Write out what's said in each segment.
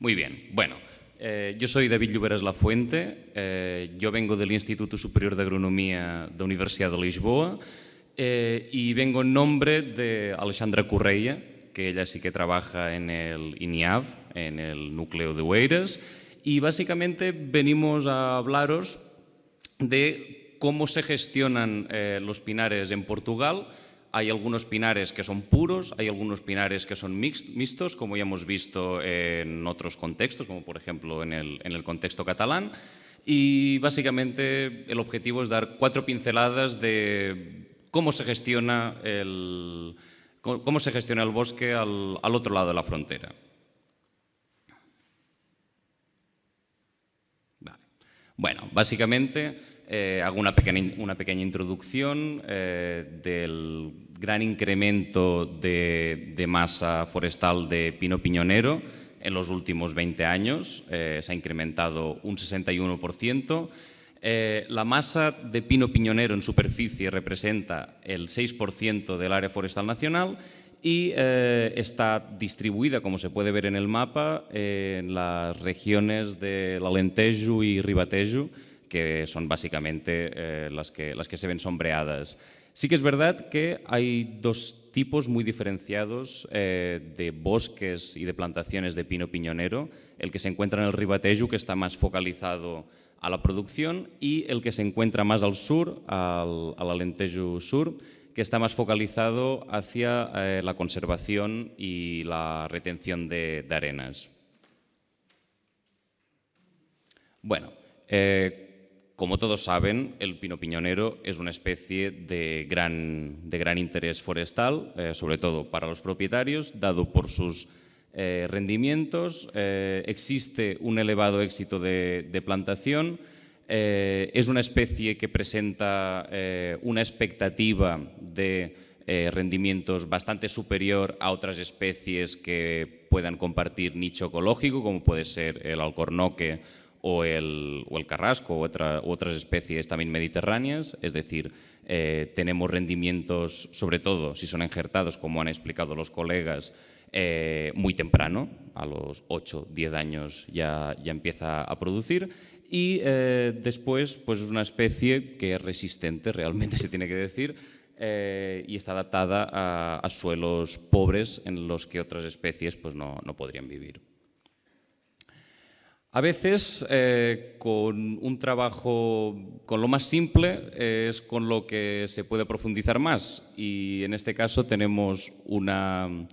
Muy bien. Bueno, yo soy David Lluveras Lafuente, yo vengo del Instituto Superior de Agronomía de la Universidad de Lisboa y vengo en nombre de Alexandra Correia, que ella sí que trabaja en el INIAV, en el núcleo de Oeiras, y básicamente venimos a hablaros de cómo se gestionan los pinares en Portugal. Hay algunos pinares que son puros, hay algunos pinares que son mixtos, como ya hemos visto en otros contextos, como por ejemplo en el contexto catalán. Y básicamente el objetivo es dar 4 pinceladas de cómo se gestiona el bosque al otro lado de la frontera. Vale. Bueno, básicamente hago una pequeña introducción del gran incremento de masa forestal de pino piñonero en los últimos 20 años. Se ha incrementado un 61%. La masa de pino piñonero en superficie representa el 6% del área forestal nacional y está distribuida, como se puede ver en el mapa, en las regiones del Alentejo y Ribatejo, que son básicamente las que se ven sombreadas. Sí que es verdad que hay dos tipos muy diferenciados de bosques y de plantaciones de pino piñonero. El que se encuentra en el Ribatejo, que está más focalizado a la producción, y el que se encuentra más al sur, al Alentejo sur, que está más focalizado hacia la conservación y la retención de arenas. Bueno, como todos saben, el pino piñonero es una especie de gran interés forestal, sobre todo para los propietarios, dado por sus rendimientos. Existe un elevado éxito de plantación. Es una especie que presenta una expectativa de rendimientos bastante superior a otras especies que puedan compartir nicho ecológico, como puede ser el alcornoque o el carrasco u otras especies también mediterráneas. Es decir, tenemos rendimientos, sobre todo si son injertados, como han explicado los colegas, muy temprano, a los 8-10 años ya empieza a producir, y después pues es una especie que es resistente, realmente se tiene que decir, y está adaptada a suelos pobres en los que otras especies pues no podrían vivir. A veces, con un trabajo con lo más simple, es con lo que se puede profundizar más, y en este caso tenemos una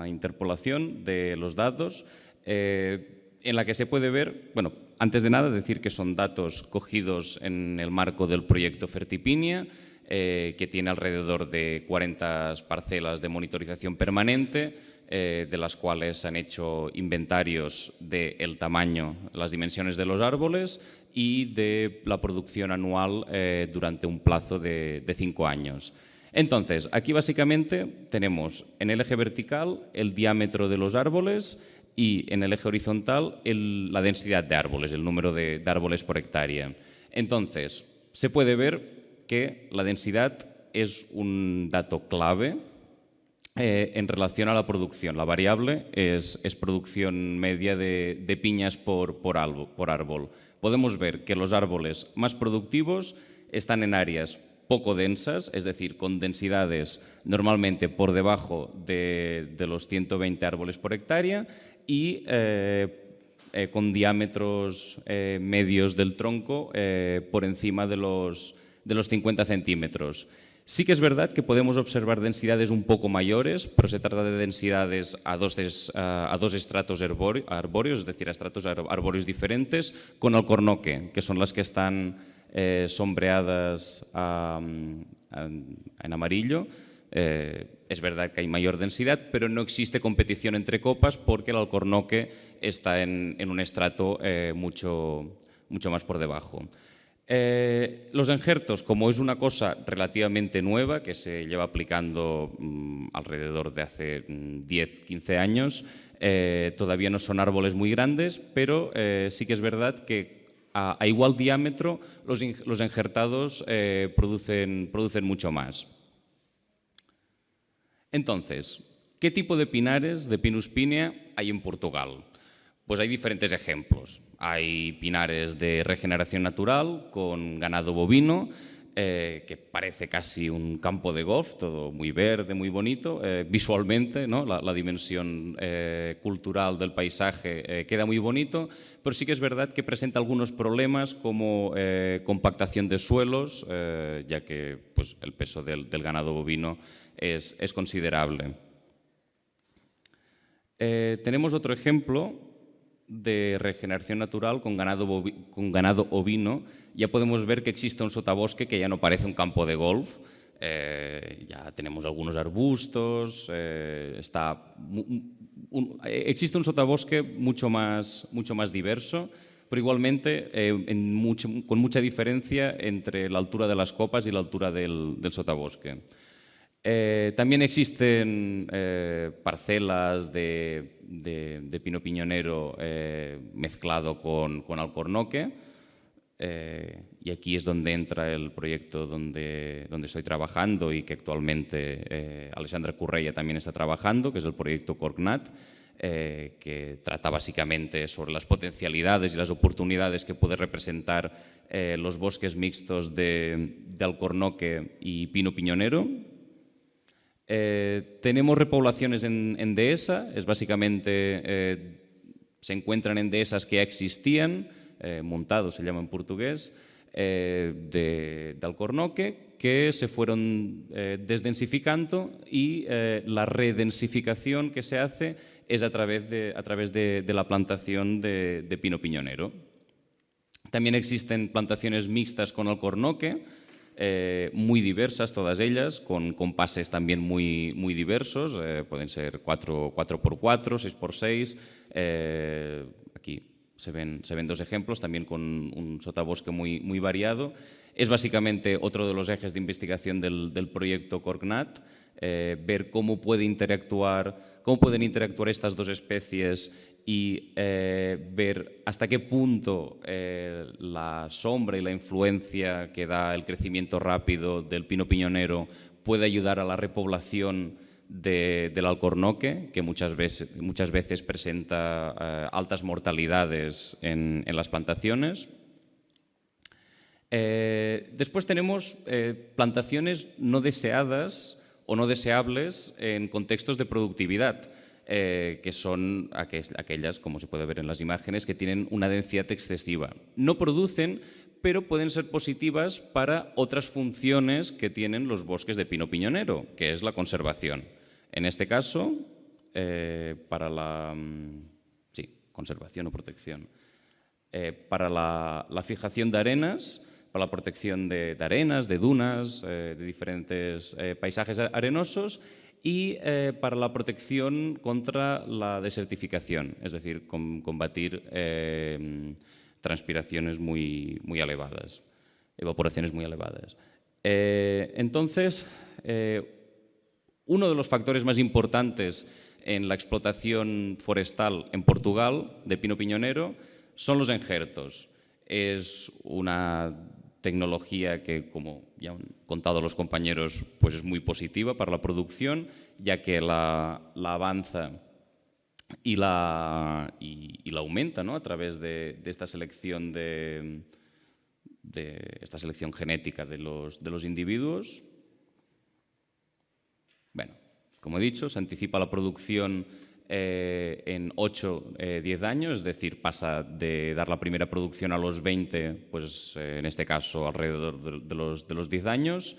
interpolación de los datos en la que se puede ver, bueno, antes de nada decir que son datos cogidos en el marco del proyecto Fertipinia, que tiene alrededor de 40 parcelas de monitorización permanente, de las cuales se han hecho inventarios del tamaño, las dimensiones de los árboles y de la producción anual durante un plazo de 5 años. Entonces, aquí básicamente tenemos en el eje vertical el diámetro de los árboles y en el eje horizontal la densidad de árboles, el número de árboles por hectárea. Entonces, se puede ver que la densidad es un dato clave en relación a la producción. La variable es producción media de piñas por árbol. Podemos ver que los árboles más productivos están en áreas poco densas, es decir, con densidades normalmente por debajo de los 120 árboles por hectárea y con diámetros medios del tronco por encima de los 50 centímetros. Sí que es verdad que podemos observar densidades un poco mayores, pero se trata de densidades a dos estratos arbóreos, es decir, a estratos arbóreos diferentes, con alcornoque, que son las que están sombreadas en amarillo. Es verdad que hay mayor densidad, pero no existe competición entre copas porque el alcornoque está en un estrato mucho más por debajo. Los injertos, como es una cosa relativamente nueva que se lleva aplicando alrededor de hace 10-15 años, todavía no son árboles muy grandes, pero sí que es verdad que a igual diámetro los injertados producen mucho más. Entonces, ¿Qué tipo de pinares de Pinus pinea hay en Portugal? Pues hay diferentes ejemplos. Hay pinares de regeneración natural con ganado bovino, que parece casi un campo de golf, todo muy verde, muy bonito. Visualmente, ¿no? la dimensión cultural del paisaje queda muy bonito, pero sí que es verdad que presenta algunos problemas como compactación de suelos, ya que pues, el peso del ganado bovino es considerable. Tenemos otro ejemplo de regeneración natural con ganado ovino. Ya podemos ver que existe un sotobosque que ya no parece un campo de golf. Ya tenemos algunos arbustos, existe un sotobosque mucho más diverso, pero igualmente con mucha diferencia entre la altura de las copas y la altura del sotobosque. También existen parcelas de pino piñonero mezclado con alcornoque, y aquí es donde entra el proyecto donde estoy trabajando y que actualmente Alexandra Curreia también está trabajando, que es el proyecto Corcnat, que trata básicamente sobre las potencialidades y las oportunidades que puede representar los bosques mixtos de alcornoque y pino piñonero. Tenemos repoblaciones en dehesa, es básicamente se encuentran en dehesas que ya existían, montados se llama en portugués, de alcornoque, que se fueron desdensificando y la redensificación que se hace es a través de la plantación de pino piñonero. También existen plantaciones mixtas con alcornoque, muy diversas todas ellas, con compases también muy diversos, pueden ser 4x4, 6x6, aquí se ven dos ejemplos, también con un sotobosque muy variado. Es básicamente otro de los ejes de investigación del proyecto Corcnat, ver cómo pueden interactuar estas dos especies y ver hasta qué punto la sombra y la influencia que da el crecimiento rápido del pino piñonero puede ayudar a la repoblación del alcornoque, que muchas veces presenta altas mortalidades en las plantaciones. Después tenemos plantaciones no deseadas o no deseables en contextos de productividad, que son aquellas, como se puede ver en las imágenes, que tienen una densidad excesiva. No producen, pero pueden ser positivas para otras funciones que tienen los bosques de pino piñonero, que es la conservación. En este caso, para la conservación o protección. Para la fijación de arenas, para la protección de arenas, de dunas, de diferentes paisajes arenosos, y para la protección contra la desertificación, es decir, combatir transpiraciones muy elevadas, evaporaciones muy elevadas. Entonces, uno de los factores más importantes en la explotación forestal en Portugal de pino piñonero son los enjertos. Es una tecnología que, como ya han contado los compañeros, pues es muy positiva para la producción, ya que la avanza y la aumenta, ¿no? A través de esta selección esta selección genética de los individuos. Bueno, como he dicho, se anticipa la producción en 8-10 años, es decir, pasa de dar la primera producción a los 20, pues en este caso alrededor de los 10 años.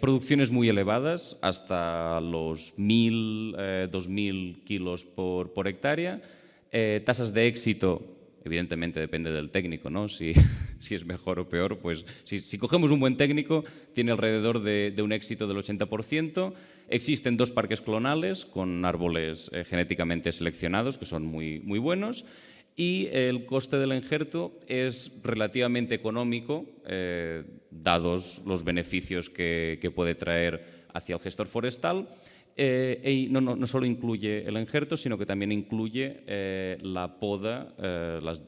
Producciones muy elevadas, hasta los 1.000, 2.000 kilos por hectárea. Tasas de éxito, evidentemente depende del técnico, ¿no? Si es mejor o peor, pues si cogemos un buen técnico, tiene alrededor de un éxito del 80%. Existen 2 parques clonales con árboles genéticamente seleccionados, que son muy buenos, y el coste del injerto es relativamente económico, dados los beneficios que puede traer hacia el gestor forestal. Y no solo incluye el injerto, sino que también incluye la poda, las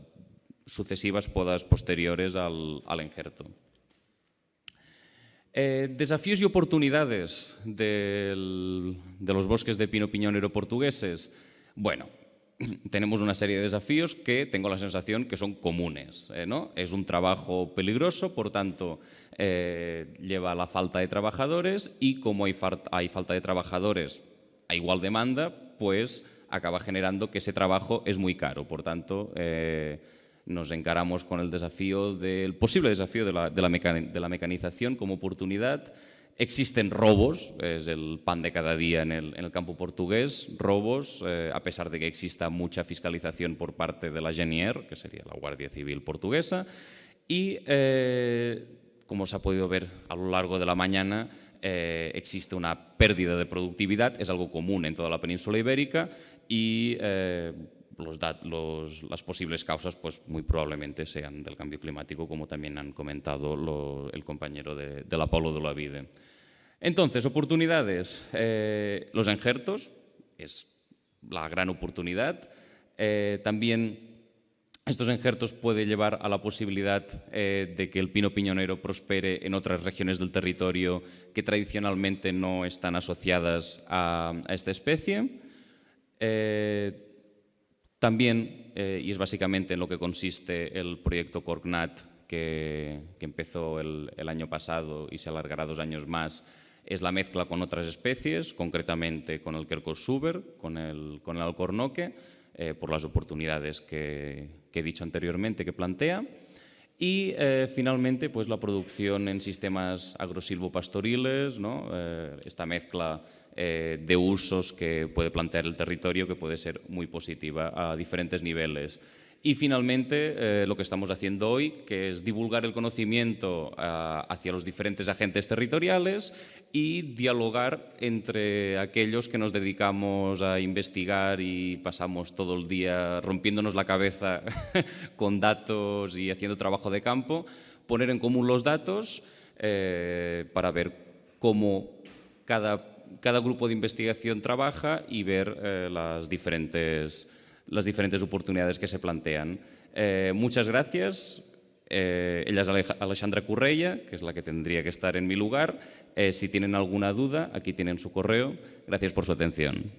sucesivas podas posteriores al injerto. Desafíos y oportunidades de los bosques de pino piñonero portugueses. Bueno, tenemos una serie de desafíos que tengo la sensación que son comunes, ¿no? Es un trabajo peligroso, por tanto, lleva a la falta de trabajadores y como hay falta de trabajadores a igual demanda, pues acaba generando que ese trabajo es muy caro. Por tanto, nos encaramos con el posible desafío de la mecanización como oportunidad. Existen robos, es el pan de cada día en el campo portugués, robos, a pesar de que exista mucha fiscalización por parte de la GNR, que sería la Guardia Civil portuguesa, y como se ha podido ver a lo largo de la mañana, existe una pérdida de productividad, es algo común en toda la península ibérica y las posibles causas pues muy probablemente sean del cambio climático, como también han comentado el compañero de la Polo de la Vide. Entonces, oportunidades. Los enjertos es la gran oportunidad. También estos enjertos pueden llevar a la posibilidad de que el pino piñonero prospere en otras regiones del territorio que tradicionalmente no están asociadas a esta especie. También, y es básicamente en lo que consiste el proyecto Corcnat, que empezó el año pasado y se alargará 2 años más, es la mezcla con otras especies, concretamente con el Quercus-Suber, con el alcornoque, por las oportunidades que he dicho anteriormente que plantea. Y finalmente, pues la producción en sistemas agrosilvopastoriles, ¿no? Esta mezcla de usos que puede plantear el territorio, que puede ser muy positiva a diferentes niveles. Y finalmente, lo que estamos haciendo hoy, que es divulgar el conocimiento hacia los diferentes agentes territoriales y dialogar entre aquellos que nos dedicamos a investigar y pasamos todo el día rompiéndonos la cabeza con datos y haciendo trabajo de campo, poner en común los datos para ver cómo cada grupo de investigación trabaja y ver las diferentes oportunidades que se plantean. Muchas gracias. Ella es Alexandra Curreia, que es la que tendría que estar en mi lugar. Si tienen alguna duda, aquí tienen su correo. Gracias por su atención.